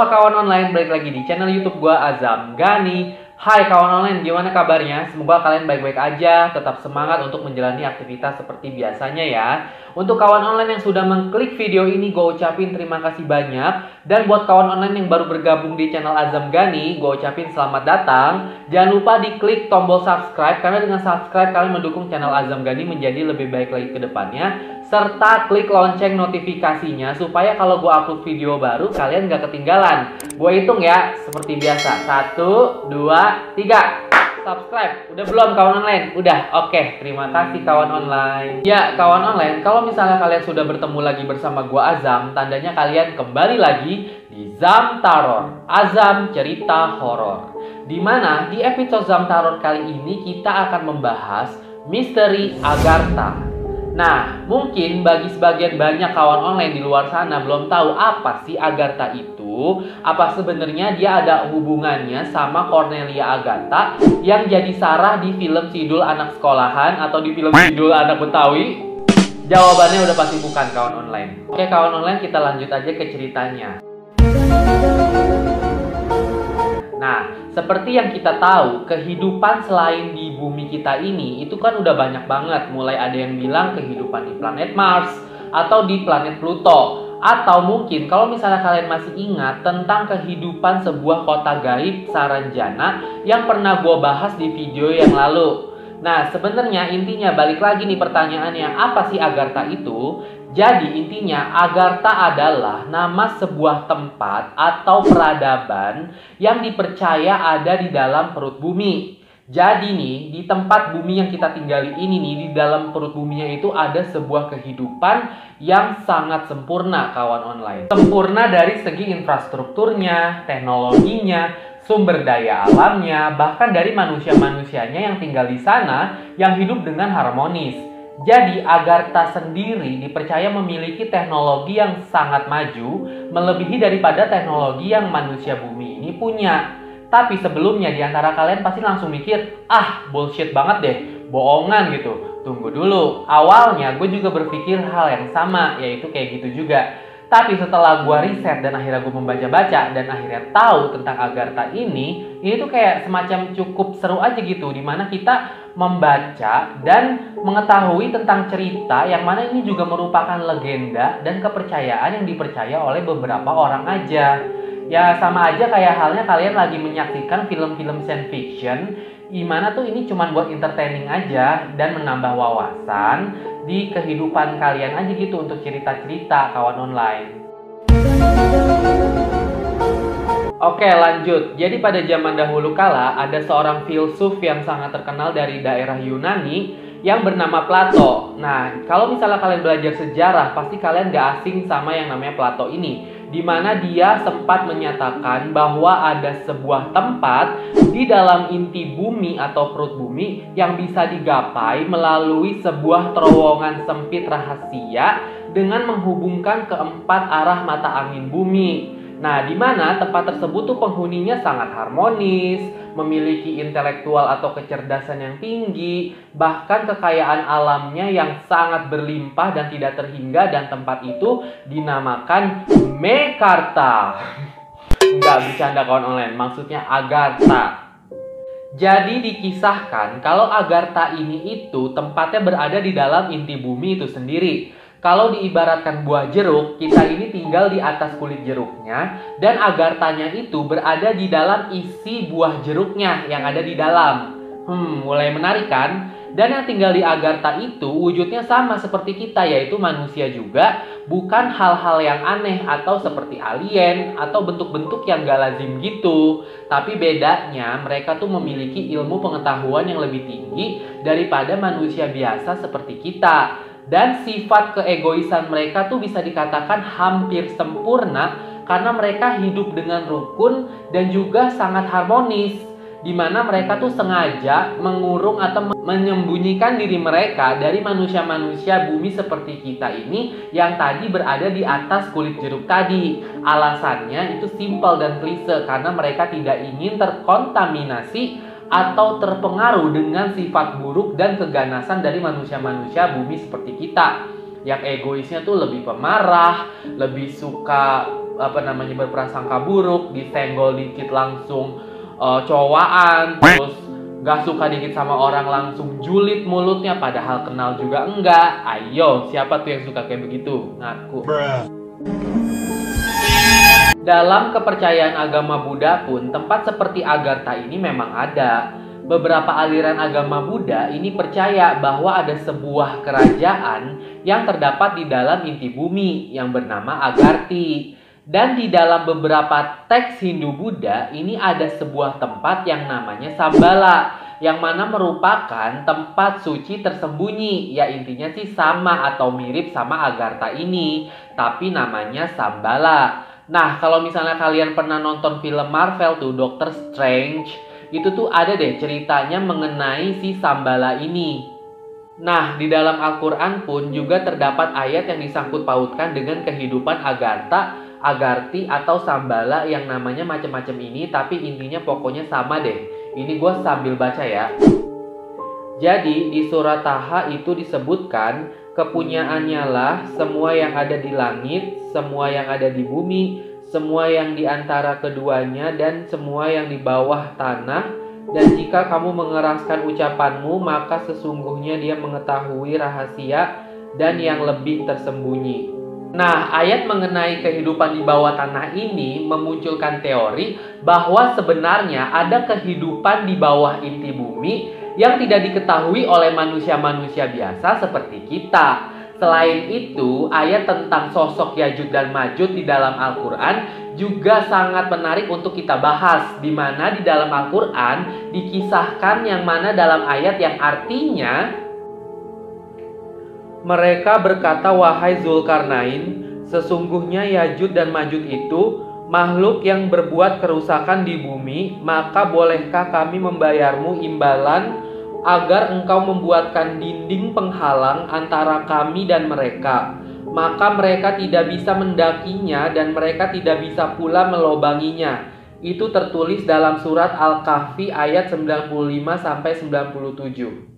kawan online, balik lagi di channel YouTube gua Azam Gani. Hai kawan online, gimana kabarnya? Semoga kalian baik-baik aja, tetap semangat untuk menjalani aktivitas seperti biasanya ya. Untuk kawan online yang sudah mengklik video ini, gue ucapin terima kasih banyak. Dan buat kawan online yang baru bergabung di channel Azam Gani, gue ucapin selamat datang. Jangan lupa diklik tombol subscribe, karena dengan subscribe kalian mendukung channel Azam Gani menjadi lebih baik lagi ke depannya. Serta klik lonceng notifikasinya supaya kalau gue upload video baru kalian gak ketinggalan. Gue hitung ya, seperti biasa. 1, 2, 3. Subscribe. Udah belum kawan online? Udah. Oke, terima kasih kawan online. Ya kawan online, kalau misalnya kalian sudah bertemu lagi bersama gue Azam, tandanya kalian kembali lagi di Zamtaror, Azam Cerita Horor. Dimana di episode Zamtaror kali ini kita akan membahas misteri Agartha. Nah, mungkin bagi sebagian banyak kawan online di luar sana belum tahu apa sih Agartha itu. Apa sebenarnya dia ada hubungannya sama Cornelia Agatha yang jadi Sarah di film Sidul Anak Sekolahan atau di film Sidul Anak Betawi? Jawabannya udah pasti bukan kawan online. Oke kawan online, kita lanjut aja ke ceritanya. Nah, seperti yang kita tahu, kehidupan selain di bumi kita ini itu kan udah banyak banget. Mulai ada yang bilang kehidupan di planet Mars atau di planet Pluto. Atau mungkin kalau misalnya kalian masih ingat tentang kehidupan sebuah kota gaib Saranjana yang pernah gue bahas di video yang lalu. Nah, sebenarnya intinya balik lagi nih pertanyaannya, apa sih Agartha itu? Jadi intinya Agartha adalah nama sebuah tempat atau peradaban yang dipercaya ada di dalam perut bumi. Jadi nih, di tempat bumi yang kita tinggali ini nih, di dalam perut buminya itu ada sebuah kehidupan yang sangat sempurna kawan online. Sempurna dari segi infrastrukturnya, teknologinya, sumber daya alamnya, bahkan dari manusia-manusianya yang tinggal di sana yang hidup dengan harmonis. Jadi Agartha sendiri dipercaya memiliki teknologi yang sangat maju, melebihi daripada teknologi yang manusia bumi ini punya. Tapi sebelumnya di antara kalian pasti langsung mikir, ah bullshit banget deh, bohongan gitu. Tunggu dulu, awalnya gue juga berpikir hal yang sama, yaitu kayak gitu juga. Tapi setelah gue riset dan akhirnya gue membaca-baca dan akhirnya tahu tentang Agartha ini tuh kayak semacam cukup seru aja gitu, dimana kita membaca dan mengetahui tentang cerita yang mana ini juga merupakan legenda dan kepercayaan yang dipercaya oleh beberapa orang aja. Ya sama aja kayak halnya kalian lagi menyaksikan film-film science fiction, dimana tuh ini cuma buat entertaining aja dan menambah wawasan di kehidupan kalian aja gitu untuk cerita-cerita kawan online. Oke lanjut, jadi pada zaman dahulu kala ada seorang filsuf yang sangat terkenal dari daerah Yunani yang bernama Plato. Nah kalau misalnya kalian belajar sejarah pasti kalian gak asing sama yang namanya Plato ini, dimana dia sempat menyatakan bahwa ada sebuah tempat di dalam inti bumi atau perut bumi yang bisa digapai melalui sebuah terowongan sempit rahasia dengan menghubungkan keempat arah mata angin bumi. Nah, di mana tempat tersebut tuh penghuninya sangat harmonis, memiliki intelektual atau kecerdasan yang tinggi, bahkan kekayaan alamnya yang sangat berlimpah dan tidak terhingga, dan tempat itu dinamakan Mekarta. Nggak bercanda kawan online, maksudnya Agartha. Jadi dikisahkan kalau Agartha ini itu tempatnya berada di dalam inti bumi itu sendiri. Kalau diibaratkan buah jeruk, kita ini tinggal di atas kulit jeruknya, dan Agarthanya itu berada di dalam isi buah jeruknya yang ada di dalam. Mulai menarik kan? Dan yang tinggal di Agartha itu wujudnya sama seperti kita, yaitu manusia juga, bukan hal-hal yang aneh atau seperti alien atau bentuk-bentuk yang gak lazim gitu. Tapi bedanya mereka tuh memiliki ilmu pengetahuan yang lebih tinggi daripada manusia biasa seperti kita. Dan sifat keegoisan mereka tuh bisa dikatakan hampir sempurna karena mereka hidup dengan rukun dan juga sangat harmonis, di mana mereka tuh sengaja mengurung atau menyembunyikan diri mereka dari manusia-manusia bumi seperti kita ini yang tadi berada di atas kulit jeruk tadi. Alasannya itu simpel dan klise, karena mereka tidak ingin terkontaminasi atau terpengaruh dengan sifat buruk dan keganasan dari manusia-manusia bumi seperti kita, yang egoisnya tuh lebih pemarah, lebih suka berprasangka buruk, disenggol dikit langsung cowakan, terus gak suka dikit sama orang langsung julid mulutnya padahal kenal juga enggak. Ayo, siapa tuh yang suka kayak begitu? Ngaku. Dalam kepercayaan agama Buddha pun, tempat seperti Agartha ini memang ada. Beberapa aliran agama Buddha ini percaya bahwa ada sebuah kerajaan yang terdapat di dalam inti bumi yang bernama Agarthi. Dan di dalam beberapa teks Hindu Buddha ini ada sebuah tempat yang namanya Sambala, yang mana merupakan tempat suci tersembunyi. Ya intinya sih sama atau mirip sama Agartha ini, tapi namanya Sambala. Nah, kalau misalnya kalian pernah nonton film Marvel tuh, Doctor Strange, itu tuh ada deh ceritanya mengenai si Sambala ini. Nah, di dalam Al-Quran pun juga terdapat ayat yang disangkut pautkan dengan kehidupan Agartha, Agarthi atau Sambala yang namanya macam-macam ini, tapi intinya pokoknya sama deh. Ini gue sambil baca ya. Jadi di surat Taha itu disebutkan, kepunyaannya lah semua yang ada di langit, semua yang ada di bumi, semua yang di antara keduanya, dan semua yang di bawah tanah. Dan jika kamu mengeraskan ucapanmu, maka sesungguhnya dia mengetahui rahasia dan yang lebih tersembunyi. Nah, ayat mengenai kehidupan di bawah tanah ini memunculkan teori bahwa sebenarnya ada kehidupan di bawah inti bumi yang tidak diketahui oleh manusia-manusia biasa seperti kita. Selain itu, ayat tentang sosok Yajud dan Majud di dalam Al-Quran juga sangat menarik untuk kita bahas, di mana di dalam Al-Quran dikisahkan yang mana dalam ayat yang artinya, mereka berkata, wahai Zulkarnain, sesungguhnya Yajud dan Majud itu makhluk yang berbuat kerusakan di bumi, maka bolehkah kami membayarmu imbalan agar engkau membuatkan dinding penghalang antara kami dan mereka? Maka mereka tidak bisa mendakinya dan mereka tidak bisa pula melobanginya. Itu tertulis dalam surat Al-Kahfi ayat 95-97.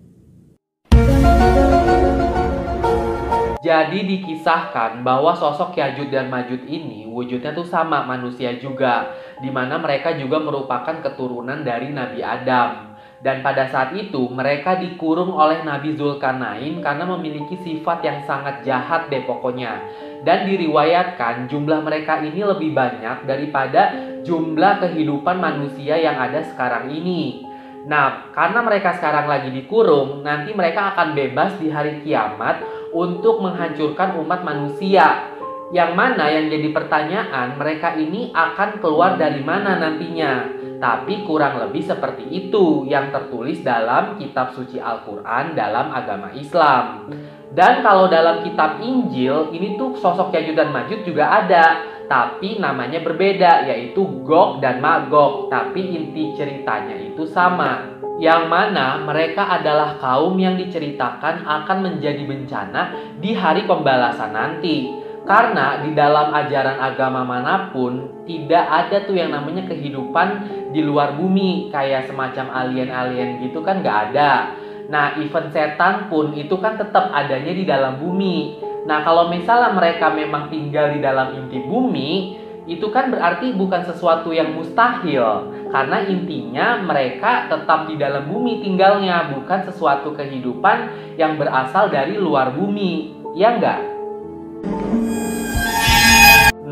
Jadi dikisahkan bahwa sosok Yajud dan Majud ini wujudnya tuh sama manusia juga, dimana mereka juga merupakan keturunan dari Nabi Adam. Dan pada saat itu mereka dikurung oleh Nabi Zulkarnain karena memiliki sifat yang sangat jahat deh pokoknya. Dan diriwayatkan jumlah mereka ini lebih banyak daripada jumlah kehidupan manusia yang ada sekarang ini. Nah, karena mereka sekarang lagi dikurung, nanti mereka akan bebas di hari kiamat untuk menghancurkan umat manusia. Yang mana yang jadi pertanyaan, mereka ini akan keluar dari mana nantinya? Tapi kurang lebih seperti itu yang tertulis dalam kitab suci Al-Quran dalam agama Islam. Dan kalau dalam kitab Injil, ini tuh sosok Yajud dan Majud juga ada, tapi namanya berbeda, yaitu Gog dan Magog. Tapi inti ceritanya itu sama, yang mana mereka adalah kaum yang diceritakan akan menjadi bencana di hari pembalasan nanti. Karena di dalam ajaran agama manapun tidak ada tuh yang namanya kehidupan di luar bumi, kayak semacam alien-alien gitu kan gak ada. Nah, event setan pun itu kan tetap adanya di dalam bumi. Nah, kalau misalnya mereka memang tinggal di dalam inti bumi, itu kan berarti bukan sesuatu yang mustahil. Karena intinya mereka tetap di dalam bumi tinggalnya, bukan sesuatu kehidupan yang berasal dari luar bumi. Ya enggak?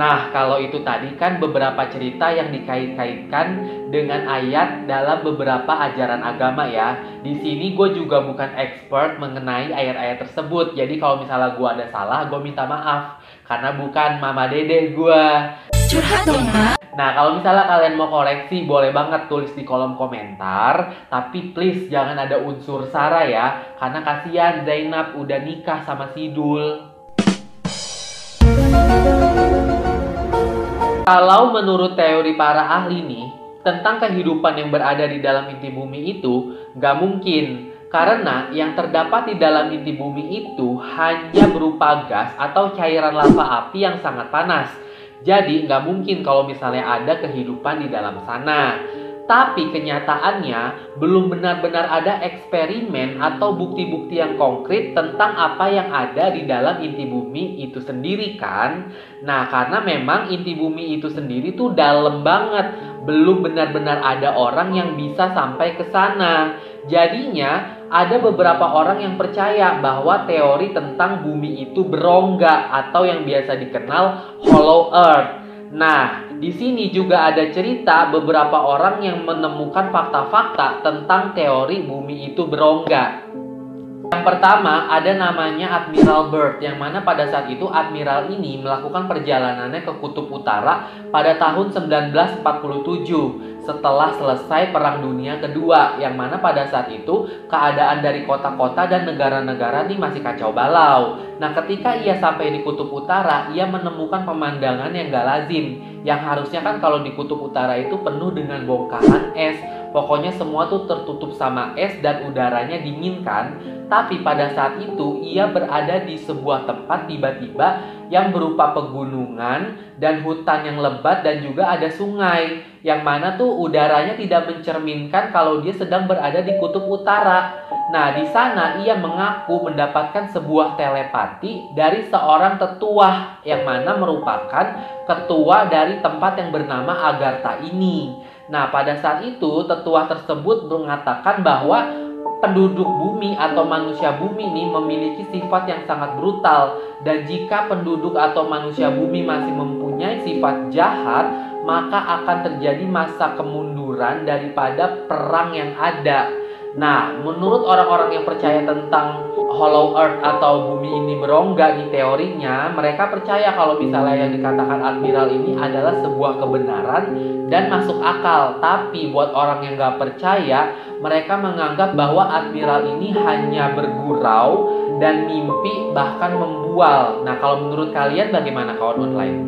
Nah, kalau itu tadi kan beberapa cerita yang dikait-kaitkan dengan ayat dalam beberapa ajaran agama ya. Di sini gue juga bukan expert mengenai ayat-ayat tersebut. Jadi kalau misalnya gue ada salah, gue minta maaf. Karena bukan mama dede gue. Curhat dong, Ma. Nah, kalau misalnya kalian mau koreksi, boleh banget tulis di kolom komentar. Tapi please jangan ada unsur sara ya. Karena kasihan Zainab udah nikah sama Sidul. Kalau menurut teori para ahli nih, tentang kehidupan yang berada di dalam inti bumi itu nggak mungkin. Karena yang terdapat di dalam inti bumi itu hanya berupa gas atau cairan lava api yang sangat panas. Jadi nggak mungkin kalau misalnya ada kehidupan di dalam sana. Tapi kenyataannya belum benar-benar ada eksperimen atau bukti-bukti yang konkret tentang apa yang ada di dalam inti bumi itu sendiri kan. Nah, karena memang inti bumi itu sendiri tuh dalam banget. Belum benar-benar ada orang yang bisa sampai ke sana. Jadinya ada beberapa orang yang percaya bahwa teori tentang bumi itu berongga atau yang biasa dikenal hollow earth. Nah, di sini juga ada cerita beberapa orang yang menemukan fakta-fakta tentang teori bumi itu berongga. Yang pertama ada namanya Admiral Byrd, yang mana pada saat itu Admiral ini melakukan perjalanannya ke Kutub Utara pada tahun 1947 setelah selesai Perang Dunia Kedua, yang mana pada saat itu keadaan dari kota-kota dan negara-negara ini masih kacau balau. Nah, ketika ia sampai di Kutub Utara, ia menemukan pemandangan yang gak lazim, yang harusnya kan kalau di Kutub Utara itu penuh dengan bongkahan es. Pokoknya semua tuh tertutup sama es dan udaranya dingin kan. Tapi pada saat itu ia berada di sebuah tempat tiba-tiba yang berupa pegunungan dan hutan yang lebat dan juga ada sungai. Yang mana tuh udaranya tidak mencerminkan kalau dia sedang berada di Kutub Utara. Nah, di sana ia mengaku mendapatkan sebuah telepati dari seorang tetua yang mana merupakan ketua dari tempat yang bernama Agartha ini. Nah, pada saat itu tetua tersebut mengatakan bahwa penduduk bumi atau manusia bumi ini memiliki sifat yang sangat brutal, dan jika penduduk atau manusia bumi masih mempunyai sifat jahat, maka akan terjadi masa kemunduran daripada perang yang ada. Nah, menurut orang-orang yang percaya tentang hollow earth atau bumi ini berongga di teorinya, mereka percaya kalau misalnya yang dikatakan Admiral ini adalah sebuah kebenaran dan masuk akal. Tapi buat orang yang gak percaya, mereka menganggap bahwa Admiral ini hanya bergurau dan mimpi, bahkan membual. Nah, kalau menurut kalian bagaimana kawan online?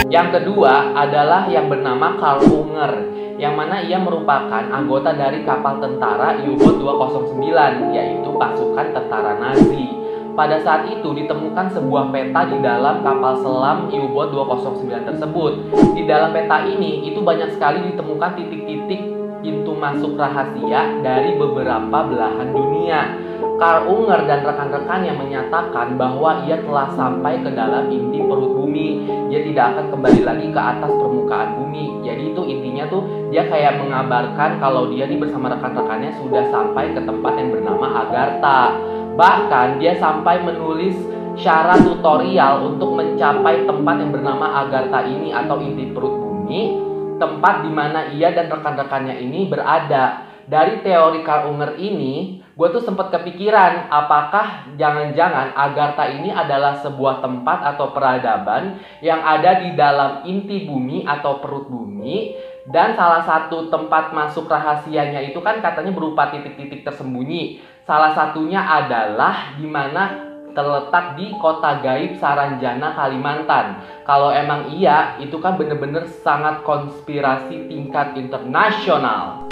Yang kedua adalah yang bernama Karl Unger, yang mana ia merupakan anggota dari kapal tentara U-Boat 209, yaitu pasukan tentara Nazi. Pada saat itu ditemukan sebuah peta di dalam kapal selam U-Boat 209 tersebut. Di dalam peta ini itu banyak sekali ditemukan titik-titik pintu masuk rahasia dari beberapa belahan dunia. Karl Unger dan rekan-rekannya menyatakan bahwa ia telah sampai ke dalam inti perut bumi. Dia tidak akan kembali lagi ke atas permukaan bumi. Jadi itu intinya tuh dia kayak mengabarkan kalau dia bersama rekan-rekannya sudah sampai ke tempat yang bernama Agartha. Bahkan dia sampai menulis syarat tutorial untuk mencapai tempat yang bernama Agartha ini atau inti perut bumi, tempat di mana ia dan rekan-rekannya ini berada. Dari teori Karl Unger ini, gue tuh sempat kepikiran apakah jangan-jangan Agartha ini adalah sebuah tempat atau peradaban yang ada di dalam inti bumi atau perut bumi, dan salah satu tempat masuk rahasianya itu kan katanya berupa titik-titik tersembunyi. Salah satunya adalah di mana terletak di Kota Gaib Saranjana, Kalimantan. Kalau emang iya, itu kan bener-bener sangat konspirasi tingkat internasional.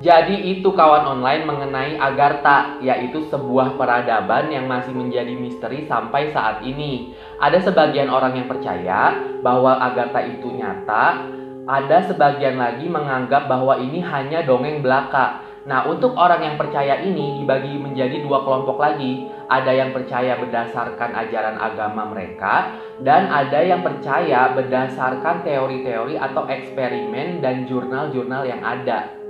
Jadi itu kawan online mengenai Agartha, yaitu sebuah peradaban yang masih menjadi misteri sampai saat ini. Ada sebagian orang yang percaya bahwa Agartha itu nyata, ada sebagian lagi menganggap bahwa ini hanya dongeng belaka. Nah, untuk orang yang percaya ini dibagi menjadi dua kelompok lagi. Ada yang percaya berdasarkan ajaran agama mereka, dan ada yang percaya berdasarkan teori-teori atau eksperimen dan jurnal-jurnal yang ada.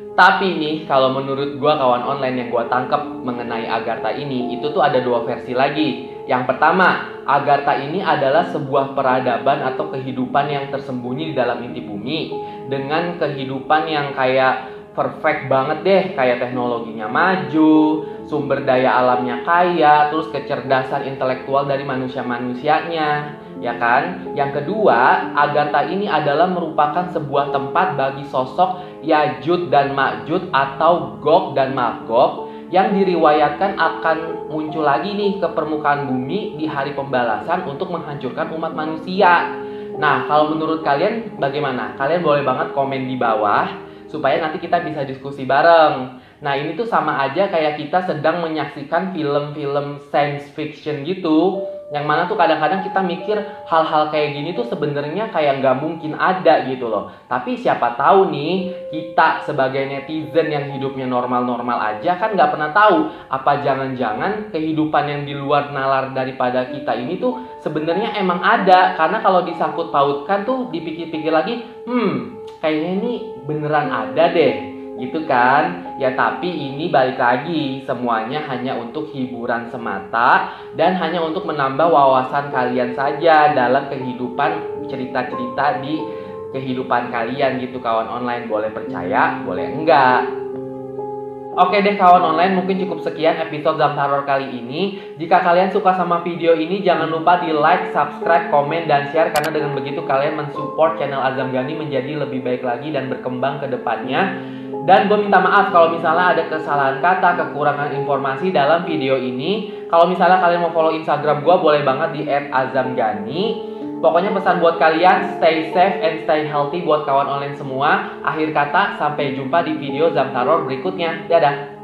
Tapi nih, kalau menurut gua kawan online yang gua tangkap mengenai Agartha ini, itu tuh ada dua versi lagi. Yang pertama, Agartha ini adalah sebuah peradaban atau kehidupan yang tersembunyi di dalam inti bumi, dengan kehidupan yang kayak perfect banget deh, kayak teknologinya maju, sumber daya alamnya kaya, terus kecerdasan intelektual dari manusia-manusianya, ya kan? Yang kedua, Agartha ini adalah merupakan sebuah tempat bagi sosok Yajud dan Majud atau Gog dan Magog yang diriwayatkan akan muncul lagi nih ke permukaan bumi di hari pembalasan untuk menghancurkan umat manusia. Nah, kalau menurut kalian bagaimana? Kalian boleh banget komen di bawah supaya nanti kita bisa diskusi bareng. Nah, ini tuh sama aja kayak kita sedang menyaksikan film-film science fiction gitu. Yang mana tuh kadang-kadang kita mikir hal-hal kayak gini tuh sebenarnya kayak nggak mungkin ada gitu loh. Tapi siapa tahu nih, kita sebagai netizen yang hidupnya normal-normal aja kan nggak pernah tahu apa jangan-jangan kehidupan yang di luar nalar daripada kita ini tuh sebenarnya emang ada. Karena kalau disangkut pautkan tuh dipikir-pikir lagi, kayaknya ini beneran ada deh. Gitu kan? Ya tapi ini balik lagi, semuanya hanya untuk hiburan semata dan hanya untuk menambah wawasan kalian saja dalam kehidupan, cerita-cerita di kehidupan kalian gitu kawan online. Boleh percaya, boleh enggak. Oke deh kawan online, mungkin cukup sekian episode Zamtaror kali ini. Jika kalian suka sama video ini, jangan lupa di like, subscribe, komen, dan share. Karena dengan begitu kalian mensupport channel Azam Gani menjadi lebih baik lagi dan berkembang ke depannya. Dan gue minta maaf kalau misalnya ada kesalahan kata, kekurangan informasi dalam video ini. Kalau misalnya kalian mau follow Instagram gue, boleh banget di @azamgani. Pokoknya pesan buat kalian, stay safe and stay healthy buat kawan online semua. Akhir kata, sampai jumpa di video Zamtaror berikutnya. Dadah!